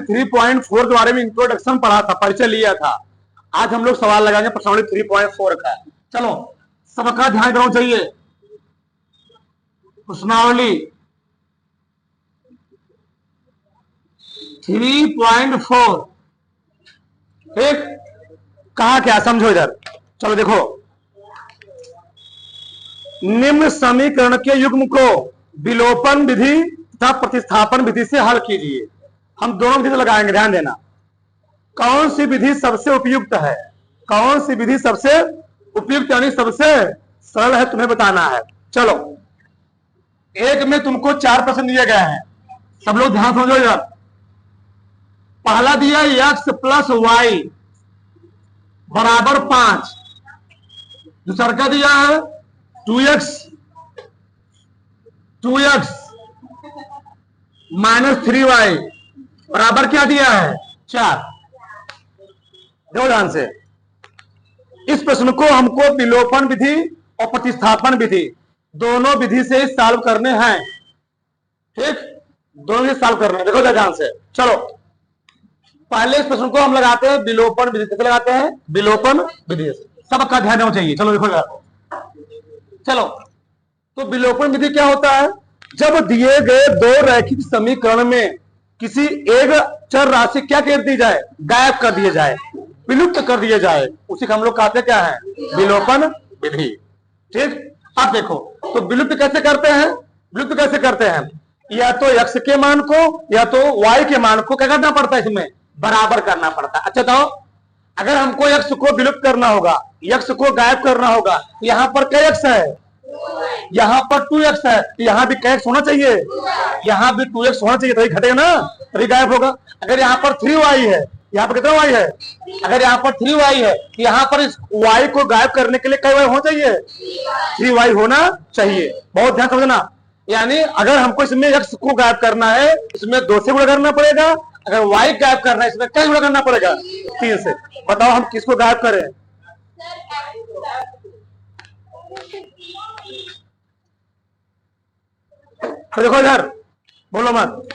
3.4 के बारे में इंट्रोडक्शन पढ़ा था, परिचय लिया था। आज हम लोग सवाल लगाएंगे प्रश्नावली 3.4 का। चलो सबका ध्यान देना चाहिए। प्रश्नावली 3.4, ठीक, कहा क्या समझो इधर। चलो देखो, निम्न समीकरण के युग्म को विलोपन विधि तथा प्रतिस्थापन विधि से हल कीजिए। हम दोनों विधि से लगाएंगे, ध्यान देना। कौन सी विधि सबसे उपयुक्त है, कौन सी विधि सबसे उपयुक्त यानी सबसे सरल है, तुम्हें बताना है। चलो, एक में तुमको 4 प्रश्न दिए गए हैं, सब लोग ध्यान समझो यार। पहला दिया x प्लस वाई बराबर 5, दूसरा का दिया है 2x माइनस 3y बराबर क्या दिया है 4। देखो ध्यान से, इस प्रश्न को हमको विलोपन विधि और प्रतिस्थापन विधि दोनों विधि से सॉल्व करने हैं, ठीक, दोनों से सॉल्व करने हैं। देखो ध्यान से, चलो पहले इस प्रश्न को हम लगाते हैं विलोपन विधि से, लगाते हैं विलोपन विधि से, सबका ध्यान देना चाहिए। चलो देखो यार, चलो तो विलोपन विधि क्या होता है, जब दिए गए दो रैखिक समीकरण में किसी एक चर राशि क्या कर दी जाए, गायब कर दिए जाए, विलुप्त कर दिए जाए, उसी को हम लोग कहते क्या है, विलोपन विधि, ठीक। अब देखो, तो विलुप्त कैसे करते हैं, विलुप्त कैसे करते हैं, या तो x के मान को या तो y के मान को क्या करना पड़ता है, इसमें बराबर करना पड़ता है। अच्छा तो अगर हमको x को विलुप्त करना होगा, x को गायब करना होगा, यहाँ पर क्या x है, यहाँ पर 2x है, यहाँ भी क्या x होना चाहिए, यहाँ भी 2x होना चाहिए, तभी घटेगा ना, तभी गायब होगा। अगर यहाँ पर 3y है, यहाँ पर कितना y है, अगर यहाँ पर 3y है, यहाँ पर इस y को गायब करने के लिए क्या y होना चाहिए, 3y होना चाहिए। बहुत ध्यान समझना, यानी अगर हमको इसमें x को गायब करना है, इसमें 2 से गुणा करना पड़ेगा, अगर y गायब करना है, इसमें क्या गुणा करना पड़ेगा, 3 से। बताओ हम किसको गायब करें, तो देखो इधर, बोलो मत,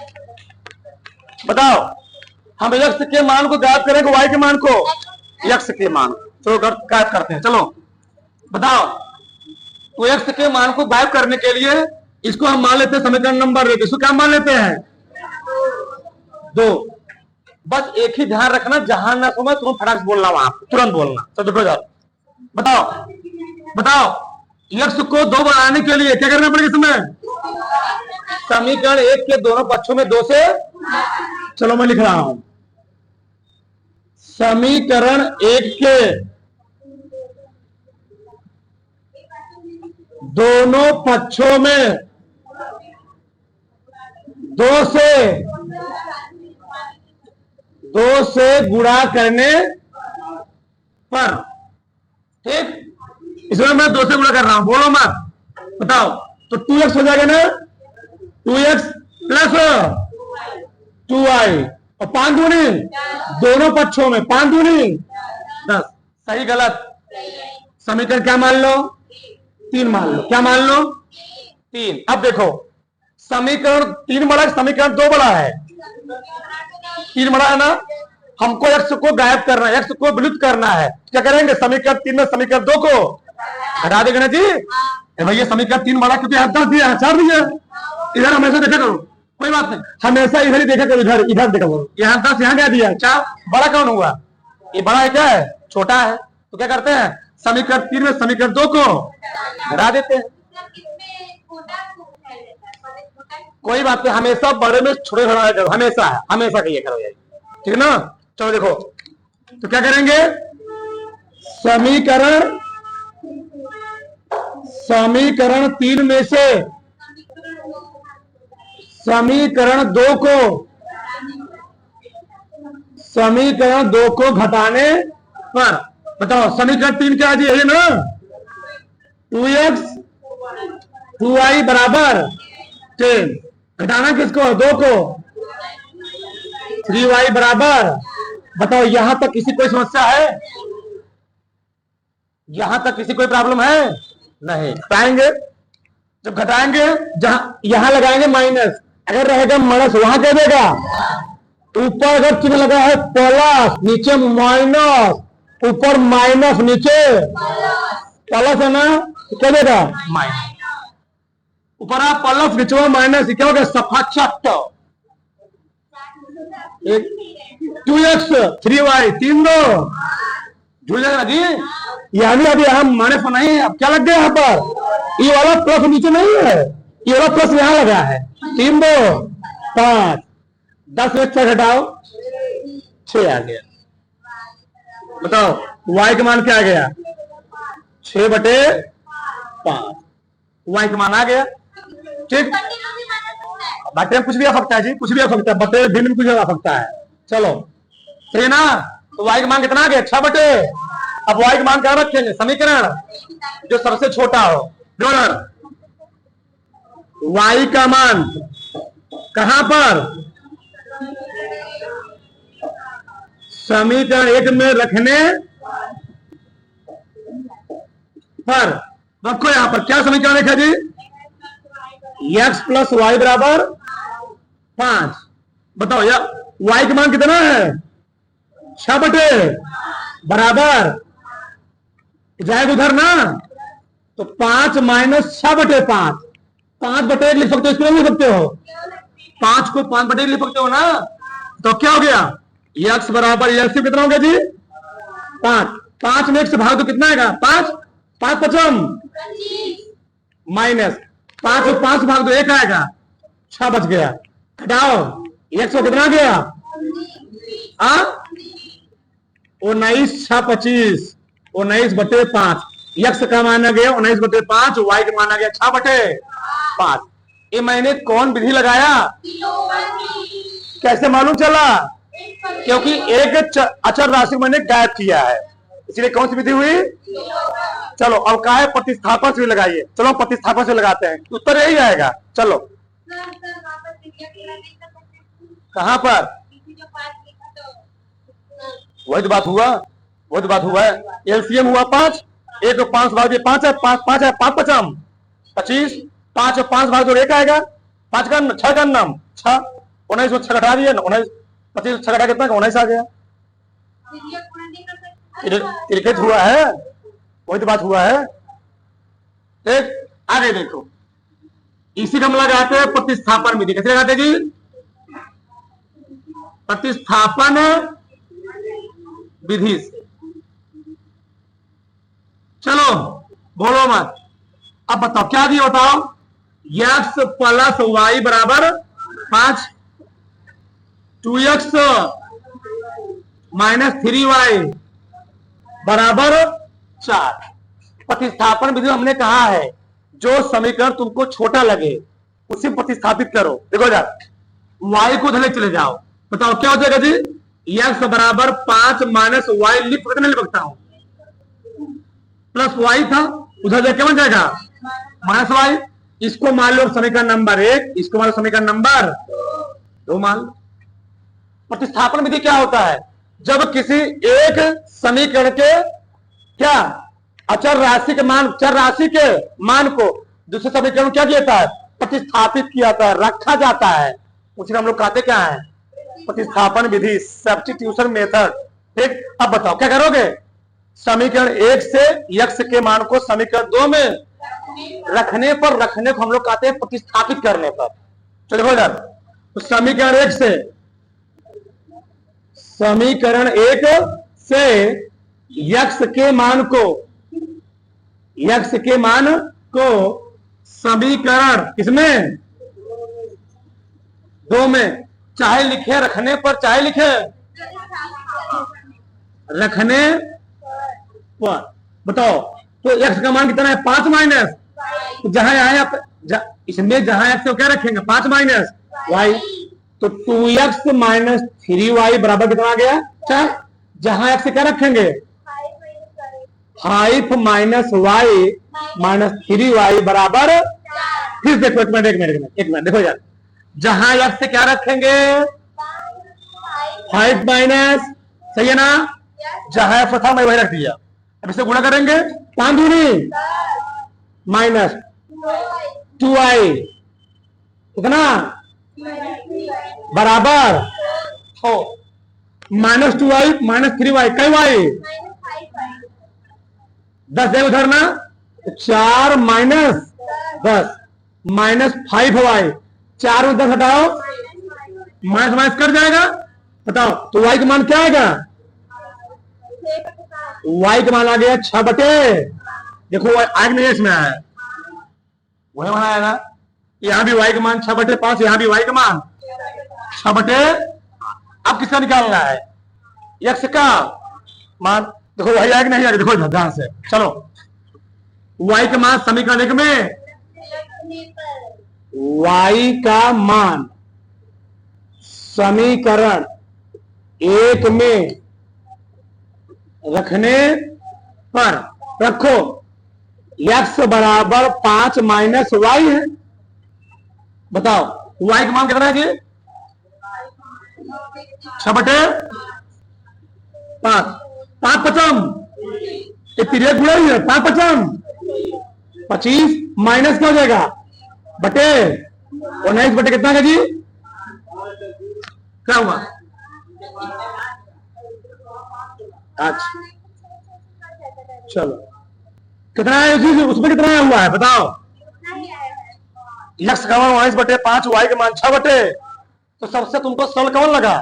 बताओ हम x के मान को गायब करेंगे, y के मान को, x के मान, तो गायब करते हैं। चलो बताओ, तो x के मान को गायब करने के लिए इसको हम मान लेते हैं समीकरण नंबर 1, इसको क्या मान लेते हैं 2। बस एक ही ध्यान रखना, जहां ना समझ तुम फटाक से बोलना, वहां तुरंत बोलना। तो देखो जाओ, बताओ बताओ x को 2 बनाने के लिए क्या करना पड़ेगा, इसमें समीकरण 1 के दोनों पक्षों में 2 से, चलो मैं लिख रहा हूं, समीकरण 1 के दोनों पक्षों में 2 से गुणा करने पर, ठीक, इसमें मैं 2 से गुणा कर रहा हूं, बोलो मत, बताओ, तो 2x हो जाएगा ना, 2x प्लस 2y और 5 दूनी, दोनों पक्षों में 5 दूनी 10, सही गलत, समीकरण क्या मान लो, 3 मान लो, क्या मान लो 3। अब देखो समीकरण 3 बड़ा है, समीकरण 2 बड़ा है, 3 बड़ा है ना, हमको x को गायब करना है, x को विलुप्त करना है, क्या करेंगे, समीकरण 3 में समीकरण 2 को घटा देंगे ना जी। भैया समीकरण 3 बड़ा, क्योंकि 10 दिया, 4 दिया, इधर हमेशा देखा करो, कोई बात नहीं, हमेशा इधर ही देखा करो, इधर इधर देखा करो, यहाँ 10 यहाँ क्या दिया 4, बड़ा कौन हुआ, ये बड़ा है क्या है, छोटा है, तो क्या करते हैं समीकरण 3 में समीकरण 2 को घटा देते हैं। कोई बात नहीं, हमेशा बड़े में छोटे घटाया करो, हमेशा हमेशा कहिए करो यार, ठीक है ना। चलो देखो, तो क्या करेंगे, समीकरण 3 में से समीकरण 2 को घटाने पर, बताओ समीकरण 3 क्या जी है ना, 2x 2y बराबर 10, घटाना किसको, 2 को, 3y बराबर, बताओ यहां तक किसी कोई समस्या है, यहां तक किसी कोई प्रॉब्लम है नहीं। घटाएंगे, जब घटाएंगे जहां यहां लगाएंगे माइनस, अगर रहेगा माइनस वहां क्या देगा, ऊपर अगर चिन्ह लगा है प्लस, नीचे माइनस, ऊपर माइनस, नीचे प्लस है ना, तो क्या देगा माइनस। ऊपर आप प्लस, नीचे माइनस, क्या हो गया सफा चट। 2x 3y 3 2 जुड़ जाएगा जी। यानी अभी हम माइनस नहीं, अब क्या लग गया यहाँ पर, ये वाला प्लस नीचे नहीं है, ये वाला प्लस यहाँ लगा है। 3 2 5, 10 में 6 घटाओ 6 आ गया। बताओ y का मान क्या आ गया 6/5, y का मान आ गया। ठीक, बटे में कुछ भी आ सकता है जी, कुछ भी आ सकता है, बटे भिन्न में कुछ आ सकता है। चलो सही ना, तो y का मान कितना आ गया 6 बटे। अब y का मान क्या रखेंगे, समीकरण जो सबसे छोटा हो। y का मान कहां पर, समीकरण 1 में रखने पर रखो। यहां पर क्या समीकरण लिखा जी, x प्लस वाई बराबर 5। बताओ यार y का मान कितना है 6 बटे, बराबर जाएगा उधर ना, तो 5 माइनस 6/5, 5/1 लिख सकते हो, इसको लिख सकते हो, 5 को 5/1 लिख सकते हो ना। तो क्या हो गया x बराबर एलसीएम कितना हो गया जी 5, 5 में 1 से भाग दो कितना आएगा 5, 5 पचम माइनस 5 और 5 भाग दो 1 आएगा, 6 बच गया। घटाओ x को कितना गया 19 6 25, 19/5, x का माना गया 19/5, y का माना गया 6/5। ये मैंने कौन विधि लगाया, कैसे मालूम चला, क्योंकि एक अचर राशि मैंने गायब किया है, इसलिए कौन सी विधि हुई। चलो अब का है प्रतिस्थापन से लगाइए, चलो प्रतिस्थापन से लगाते हैं, उत्तर यही आएगा। चलो कहां पर, वही तो बात हुआ, वही तो बात हुआ है। एलसीएम हुआ 5, 1 और 5 भाग 5 है, 5 है 5 पचम 25, 5 और 5 भाग 2 1 आएगा, 5 का 6 का नाम 6, 19 में 6 घटा दिए 19, 25 6 घटा कितना 19 आ गया। क्रिकेट हुआ है, वही तो बात हुआ है। ठीक, आगे देखो, इसी का हम लगाते हैं प्रतिस्थापन विधि। कैसे लगाते जी, प्रतिस्थापन विधि से। चलो बोलो मत, अब बताओ क्या दिया, बताओ x प्लस वाई बराबर 5, 2x माइनस 3y बराबर 4। प्रतिस्थापन विधि हमने कहा है जो समीकरण तुमको छोटा लगे उसे प्रतिस्थापित करो। देखो यार y को उधर चले जाओ, बताओ क्या हो जाएगा जी, x बराबर 5 माइनस वाई लिख कितने लिख सकता हूं, प्लस वाई था, उधर जाके बन जाएगा माइनस वाई। इसको मान लो समीकरण नंबर 1, इसको मान लो समीकरण नंबर 2 मान लो। प्रतिस्थापन विधि क्या होता है, जब किसी एक समीकरण के क्या अचर राशि के मान, चर राशि के मान को दूसरे समीकरण क्या किया जाता है, प्रतिस्थापित किया जाता है, रखा जाता है, उसे हम लोग कहते क्या है प्रतिस्थापन विधि, सब्स्टिट्यूशन मेथड। ठीक, अब बताओ क्या करोगे, समीकरण 1 से x के मान को समीकरण 2 में रखने पर, रखने को हम लोग कहते हैं प्रतिस्थापित करने पर। चलो हो जाए, तो समीकरण 1 से, समीकरण 1 से x के मान को, x के मान को समीकरण किसमें 2 में, चाहे लिखे रखने पर, चाहे लिखे रखने पर। बताओ तो x का मान कितना है 5 माइनस, तो जहां आए इसमें जहां x को क्या रखेंगे 5 माइनस y, तो 2x माइनस 3y बराबर कितना आ गया 4। जहां x क्या रखेंगे 5 माइनस y माइनस 3y बराबर, फिर देखो एक मिनट देखो यार, जहां x से क्या रखेंगे 5 माइनस, सही है ना, जहां x था मैं वही रख दिया। अब इसे गुणा करेंगे 5 दूनी माइनस 2y कितना बराबर ओ -2y -3y कई वाई 10 है उधर ना, 4 -10 -5y 4 और 10 हटाओ, माइनस माइनस कट जाएगा। बताओ तो y का मान क्या आएगा? y का मान आ गया 6 बटे, देखो आग नहीं इसमें आया, वही बनाया ना, यहां भी y का मान 6 बटे 5, यहां भी y का मान 6 बटे, अब किसका निकालना है? x का मान, देखो वही आएगा नहीं आएगा, देखो ध्यान से चलो, y का मान समीकरण 1 में, y का मान समीकरण 1 में रखने पर रखो x बराबर 5 -y है। बताओ y का मान कितना है जी? 6 बटे 5, 5 पचम, ये पीरियड गुणा ही है, 5 पचम 25 माइनस क्या हो जाएगा बटे 19 बटे कितना है जी? क्या हुआ? अच्छा चलो कितना है उसमें कितना हुआ है बताओ? x का मान 19 बटे 5, y का मान 6 बटे, तो सबसे तुमको सरल कौन लगा?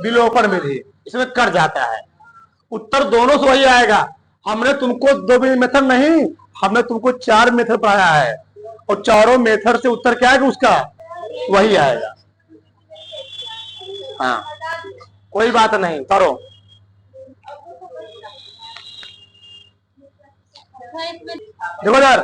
विलोपन विधि, इसमें कट जाता है, उत्तर दोनों से वही आएगा। हमने तुमको 2 मेथड नहीं, हमने तुमको 4 मेथड पढ़ाया है, और चारों मेथड से उत्तर क्या आएगा उसका वही आएगा। हाँ कोई बात नहीं, करो। देखो यार,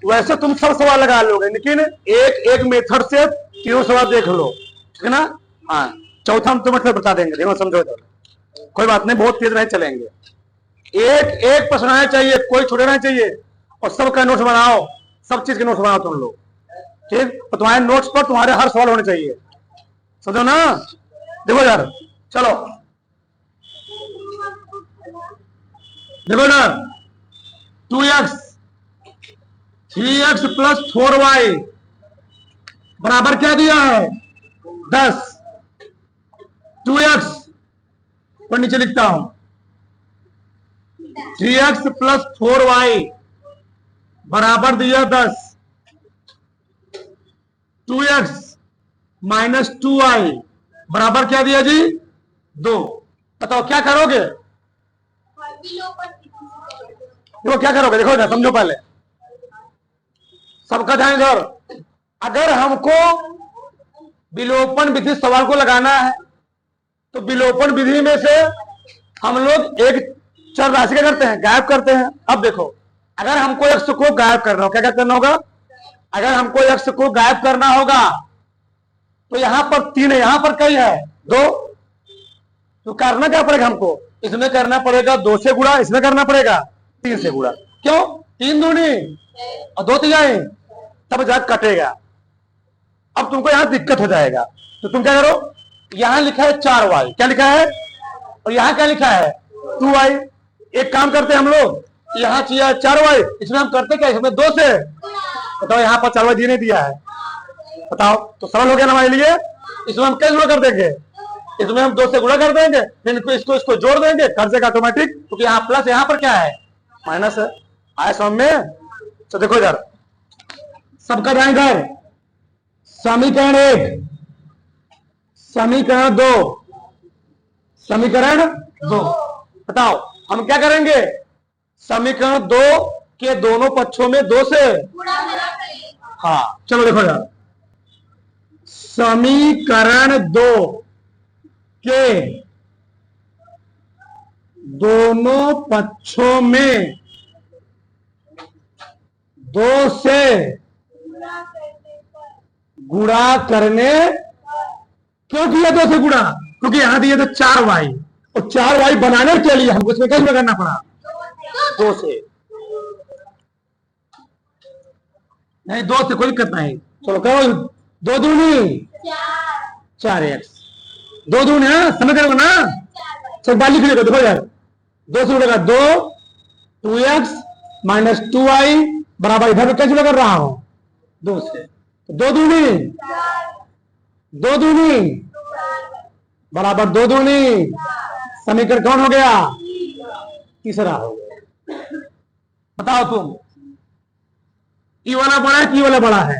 वैसे तुम सब सवाल लगा लोगे, लेकिन एक एक मेथड से तीनों सवाल देख लो, ठीक है ना? हाँ चौथा हम तुम्हें बता देंगे, देखो समझो तो कोई बात नहीं, बहुत तेज नहीं चलेंगे, एक एक प्रश्न आना चाहिए, कोई छूटना नहीं चाहिए, और सबका नोट्स बनाओ, सब चीज के नोट्स बनाओ तुम लोग, ठीक? और तुम्हारे नोट्स पर तुम्हारे हर सवाल होने चाहिए, समझो ना? देखो यार चलो, देखो ना, 2x 3x प्लस 4y बराबर क्या दिया है? 10। 2x पर नीचे लिखता हूं, 3x प्लस 4y बराबर दिया 10, 2x माइनस 2y बराबर क्या दिया जी? 2। बताओ क्या करोगे? देखो क्या करोगे, देखो ना, समझो पहले, सबका ध्यान इधर। अगर हमको विलोपन विधि सवाल को लगाना है, तो विलोपन विधि में से हम लोग एक चर राशि क्या करते हैं? गायब करते हैं। अब देखो, अगर हमको x को गायब करना होगा, क्या करना होगा? अगर हमको x को गायब करना होगा, तो यहां पर 3 है, यहां पर कई है 2, तो करना क्या पड़ेगा हमको? इसमें करना पड़ेगा 2 से गुणा, इसमें करना पड़ेगा 3 से गुणा। क्यों? 3 दूनी और 2 तिहाई, तब जाकर कटेगा। अब तुमको यहां दिक्कत हो जाएगा, तो तुम क्या करो, यहां लिखा है 4y, क्या लिखा है? और यहां क्या लिखा है? 2y। एक काम करते हैं हम लोग, यहां चाहिए 4y, इसमें हम करते क्या? इसमें 2 से, बताओ यहां पर 4y नहीं दिया है, बताओ, तो सरल हो गया ना हमारे लिए। इसमें हम कैसे गुणा कर देंगे? इसमें हम 2 से गुणा कर देंगे, फिर इसको जोड़ देंगे, कर देगा ऑटोमेटिक, क्योंकि यहाँ प्लस, यहाँ पर क्या है? माइनस है। आए समझ में? तो देखो इधर, सबका ध्यान इधर, समीकरण 1, समीकरण 2, समीकरण 2। बताओ हम क्या करेंगे? समीकरण 2 के दोनों पक्षों में 2 से, हाँ चलो देखो यार, समीकरण 2 के दोनों पक्षों में 2 से गुणा करने, क्यों किया 2 से गुणा? क्योंकि यहां दिए तो 4y, और 4y बनाने के लिए हमको इसमें कैसे करना पड़ा? 2 से। नहीं 2 से कोई दिक्कत नहीं, चलो करो, 2 दूनी 4x, 2 दूनी है, समझ रहे हो ना? चल बाली लिख लो, देखो यार, 2 से उड़ेगा 2, 2x माइनस 2y बराबर, इधर में कैसे कर रहा हूं? 2 से, 2 दूनी दो दूनी बराबर दो दूनी, समीकरण कौन हो गया? तीसरा हो गया। बताओ तुम, ई वाला बड़ा है कि ई वाला बड़ा है?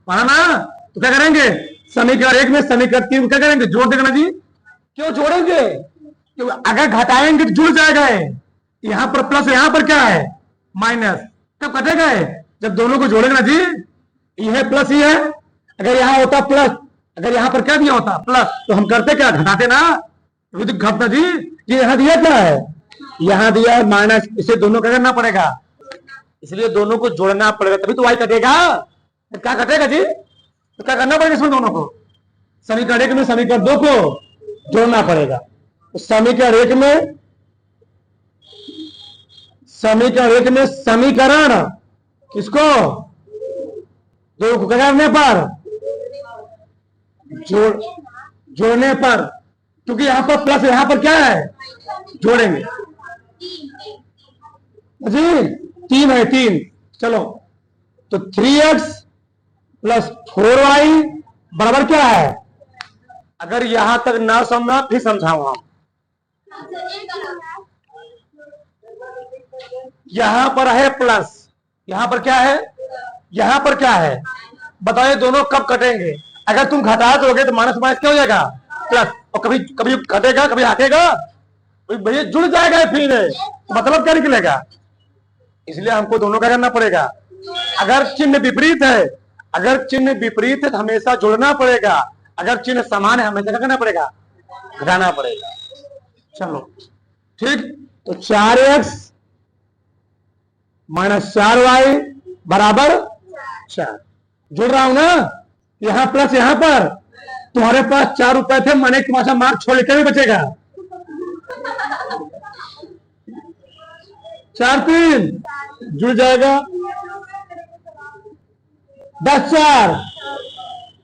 पढ़ा ना? तो क्या करेंगे, समीकरण एक में समीकरण तीन क्या करेंगे, जोड़ देना जी। क्यों जोड़ेंगे? क्यों, अगर घटाएंगे तो जुड़ जाएगा। यहां पर प्लस, यहां पर क्या है? माइनस। कब कटेगा? जब दोनों को जोड़ेंगे ना जी। ये है प्लस, ये है। अगर यहां होता प्लस, अगर यहां पर क्या दिया होता प्लस, तो हम करते क्या, घटाते ना। तो घटना जी। ये यहां दिया क्या है? यहां दिया है माइनस, इसे दोनों का करना पड़ेगा, इसलिए दोनों को जोड़ना पड़ेगा, तभी तो वाई कटेगा। तो क्या कटेगा जी? तो क्या करना पड़ेगा इसमें दोनों को? समीकरण एक में समीकरण दो को जोड़ना पड़ेगा। तो समीकरण एक में समीकरण किसको, दो को करने पर, जोड़ने पर, क्योंकि यहां पर प्लस, यहां पर क्या है, जोड़ेंगे जी। तीन है, तीन। चलो, तो 3x प्लस 4y बराबर क्या है? अगर यहां तक ना समझा फिर समझाऊंगा। यहां पर है प्लस, यहां पर क्या है, यहां पर क्या है, बताइए दोनों कब कटेंगे? अगर तुम घटा दोगे तो माइनस माइनस क्या हो जाएगा, प्लस। और कभी कभी घटेगा, कभी हटेगा, भैया जुड़ जाएगा फिर, मतलब क्या निकलेगा? इसलिए हमको दोनों का करना पड़ेगा। अगर चिन्ह विपरीत है, अगर चिन्ह विपरीत है तो हमेशा जोड़ना पड़ेगा, अगर चिन्ह समान है हमेशा क्या करना पड़ेगा, घटाना पड़ेगा। चलो ठीक, तो 4x माइनस 4y बराबर 4। जोड़ रहा हूं ना, यहां प्लस, यहां पर तुम्हारे पास 4 रुपए थे, मैंने तुम्हारा मार्क छोड़ के भी बचेगा 4 3 जुड़ जाएगा 10 4।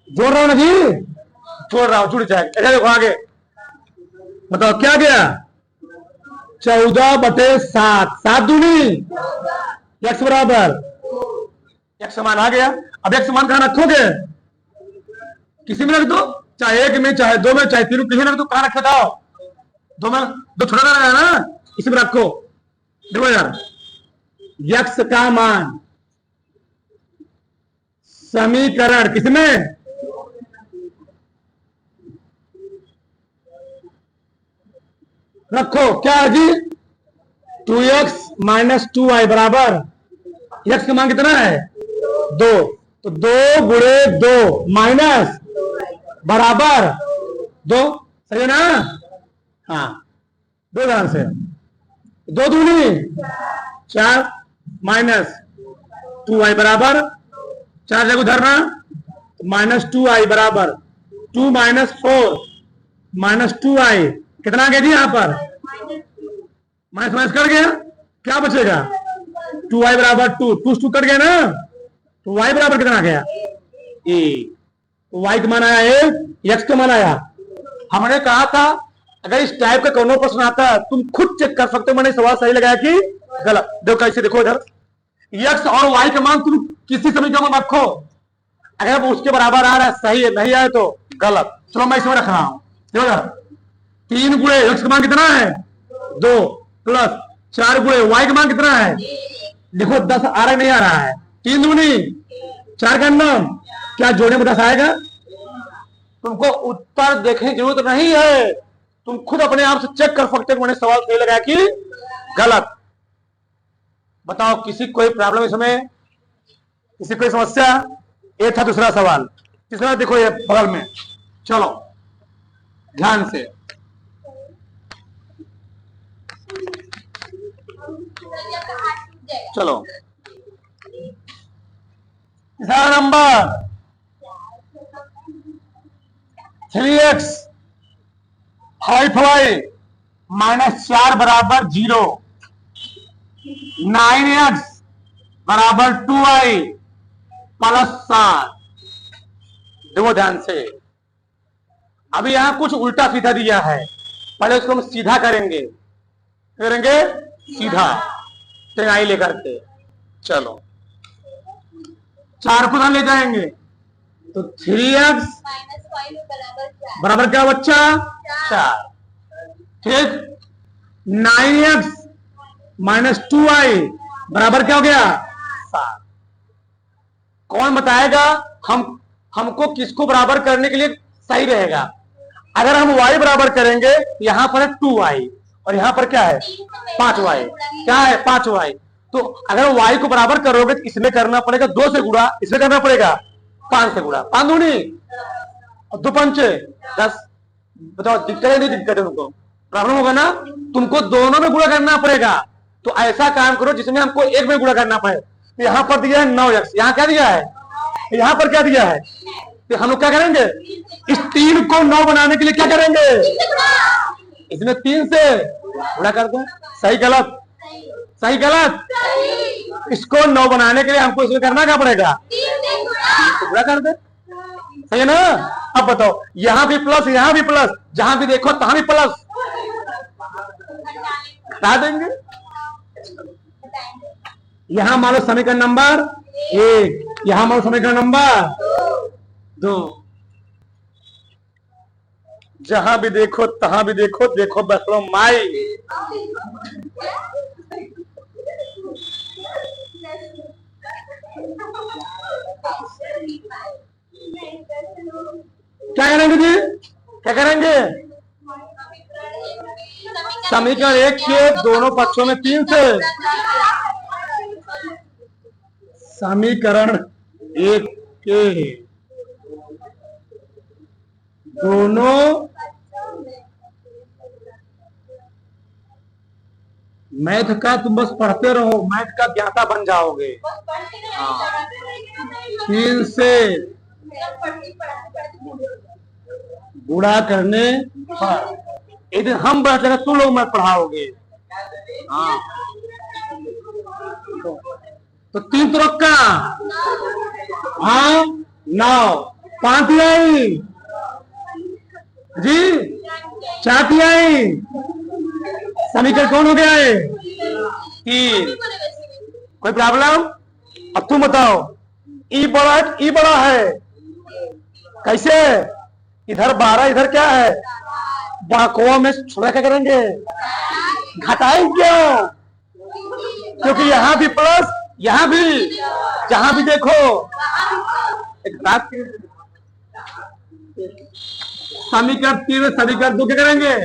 जोड़ रहा हूं ना जी, जोड़ रहा हूं, जुड़ जाएगा। ऐसा देखो आगे, बताओ क्या गया, 14/7, 7 दूनी x बराबर, x समान आ गया। अब x समान कहां रखोगे, किसी में रख दो, चाहे एक में, चाहे दो में, चाहे तीन में, किसी में रख दो। कहां रखे बताओ, दो में, दो छोटा ना ना, इसी में रखो। देखो यार, x का मान समीकरण किसमें, रखो क्या है जी, 2x माइनस 2y बराबर, x का मान कितना है, 2, तो 2 गुणे 2 माइनस बराबर 2, सही है ना? हाँ, दो ध्यान से, 2 दूनी 4 माइनस 2y बराबर 4 जगह धरना, माइनस 2y बराबर 2 माइनस 4 माइनस 2y कितना आ गया जी, यहां पर माइनस माइनस कर गया, क्या बचेगा, 2y बराबर 2, 2 कट गया ना, तो y बराबर कितना आ गया, ए। तो y का मान आया 1, x का मान आया। हमने कहा था अगर इस टाइप का कोनो प्रश्न आता है तुम खुद चेक कर सकते हो मैंने सवाल सही लगाया कि गलत। देखो कैसे, देखो इधर, x और y का मान तुम किसी समीकरण में रखो, अगर वो उसके बराबर आ रहा है सही है, नहीं आए तो गलत। चलो मैं इसमें रख रहा हूं, देखो 3 गुणे x का मान कितना है, 2 प्लस 4 गुणे y का मान कितना है, देखो 10 आ रहा नहीं आ रहा है, 3 दूनी 4 का नाम, क्या जोड़ने में 10 आएगा? तुमको उत्तर देखने की जरूरत नहीं है, तुम खुद अपने आप से चेक कर सकते हो मैंने सवाल सही लगाया कि गलत। बताओ किसी कोई प्रॉब्लम इसमें, किसी कोई समस्या? ये था दूसरा सवाल। तीसरा देखो ये बगल में, चलो ध्यान से, चलो तीसरा नंबर 3x 5y माइनस 4 बराबर 0, 9x बराबर 2y प्लस 7। देखो ध्यान से, अभी यहां कुछ उल्टा सीधा दिया है, पहले उसको हम सीधा करेंगे, सीधा टेनाई लेकर के। चलो 4 को ले जाएंगे तो 3x बराबर क्या बच्चा 4। ठीक, 9x माइनस 2y बराबर क्या हो गया 7। कौन बताएगा हमको किसको बराबर करने के लिए सही रहेगा। अगर हम y बराबर करेंगे, यहां पर है 2y और यहां पर क्या है 5y, क्या है 5y। तो अगर y को बराबर करोगे तो इसमें करना पड़ेगा 2 से गुणा, इसमें करना पड़ेगा 5 से गुणा, 5 दूनी और 2 पंचे 10। बताओ दिक्कत है नहीं दिक्कत है, तुमको प्रॉब्लम होगा ना। तुमको दोनों में गुणा करना पड़ेगा। तो ऐसा काम करो जिसमें हमको एक में गुणा करना पड़े। तो यहां पर दिया है 9x, यहां क्या दिया है, यहां पर क्या दिया है। तो हम लोग क्या करेंगे, इस 3 को 9 बनाने के लिए क्या करेंगे, इसमें 3 से गुणा कर दो। सही गलत, सही गलत। इसको 9 बनाने के लिए हमको इसमें करना क्या पड़ेगा, गुणा कर दे। सही है ना। अब बताओ, यहां भी प्लस यहां भी प्लस, जहां भी देखो तहां भी प्लस, घटा देंगे। यहां मान लो समीकरण नंबर 1, यहां मान लो समीकरण नंबर 2। जहां भी देखो तहां भी देखो, देखो बस लो माई। क्या करेंगे जी, क्या करेंगे, समीकरण 1 के दोनों पक्षों में 3 से, समीकरण 1 के दोनों मैथ का तुम बस पढ़ते रहो, मैथ का ज्ञाता बन जाओगे। 3 से गुणा करने पर यदि हम बढ़ते तुम लोग मैं पढ़ाओगे। हाँ, तो 3 तो रखा, हाँ 9, 5 आई जी, 4 आई। समीकरण कौन हो गया है 3। कोई प्रॉब्लम। अब तुम बताओ, ई बड़ा है कैसे, इधर 12 इधर क्या है, बाकों में छोड़ा क्या करेंगे, घटाएंगे क्यों, क्योंकि यहां भी प्लस यहां भी, जहां भी देखो एक बात, समीकरण 3 समीकरण 2 क्या करेंगे,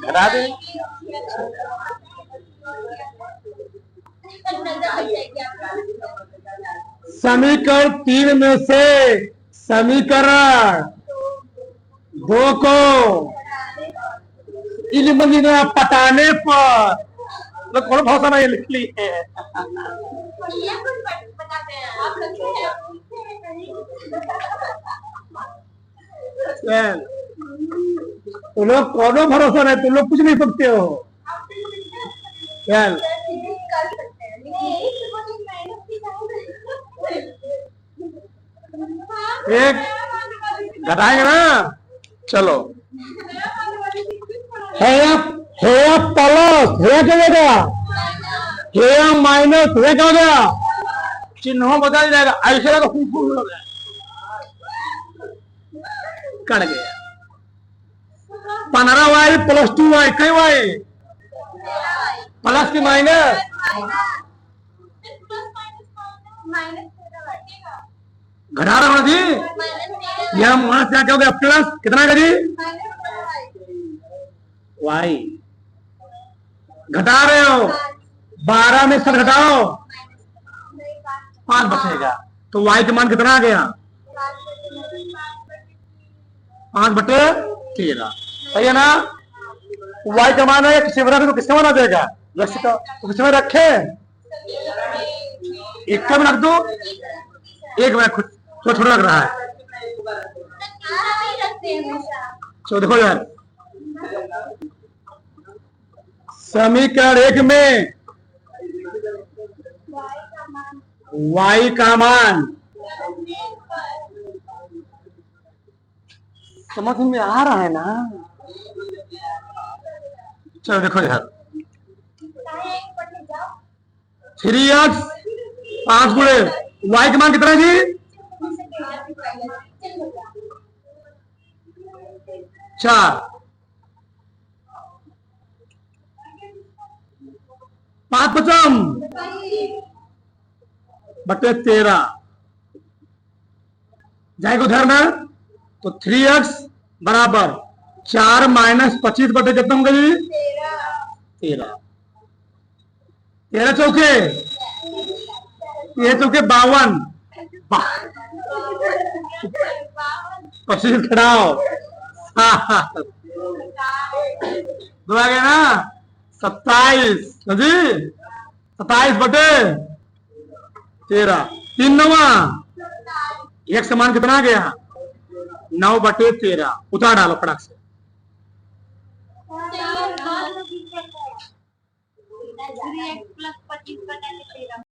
घटा दें। समीकरण 3 में से समीकरण 2 को इल्म पटाने पर कौन भाषा में लिख ली है। तुम लोग कौन भरोसा नहीं, तुम लोग कुछ नहीं सकते हो। एक घटाएंगे ना, चलो है प्लस है क्या होगा, है माइनस है क्या हो गया, चिन्हों बदल जाएगा। ऐसे लगा फूल हो गया, कट गया। 15y प्लस 2y, कई वाई प्लस की माइनस, घटा रहा हूं जी, यह माइनस क्या हो गया प्लस, कितना का जी y, घटा रहे हो 12 में 7 घटाओ 5 बचेगा, तो y का मान कितना आ गया 5/13। सही है ना। y का मान है, किसी में रख तो किसका मान आ जाएगा, तो किसी में रखे, एक का में रख दो, एक में खुद तो छोटा लग रहा है। तो देखो यार, समीकरण 1 में y का मान समझ में आ रहा है ना। चलो देखो यार, 3x 5 गुणे y का मान कितना है जी? 4। 5 पचम बटे 13 जाएगा उधर ना, तो 3x बराबर 4 माइनस 25 बटे कितना होगा जी? 13। 13 चौके, ये चौके 52, 25 खड़ाओ, दो आ गया ना, 27 जी, 27 बटे 13, 3 9, एक समान कितना आ गया? 9 बटे 13। उतार डालो फटाक से। 3x + 25 बटे 13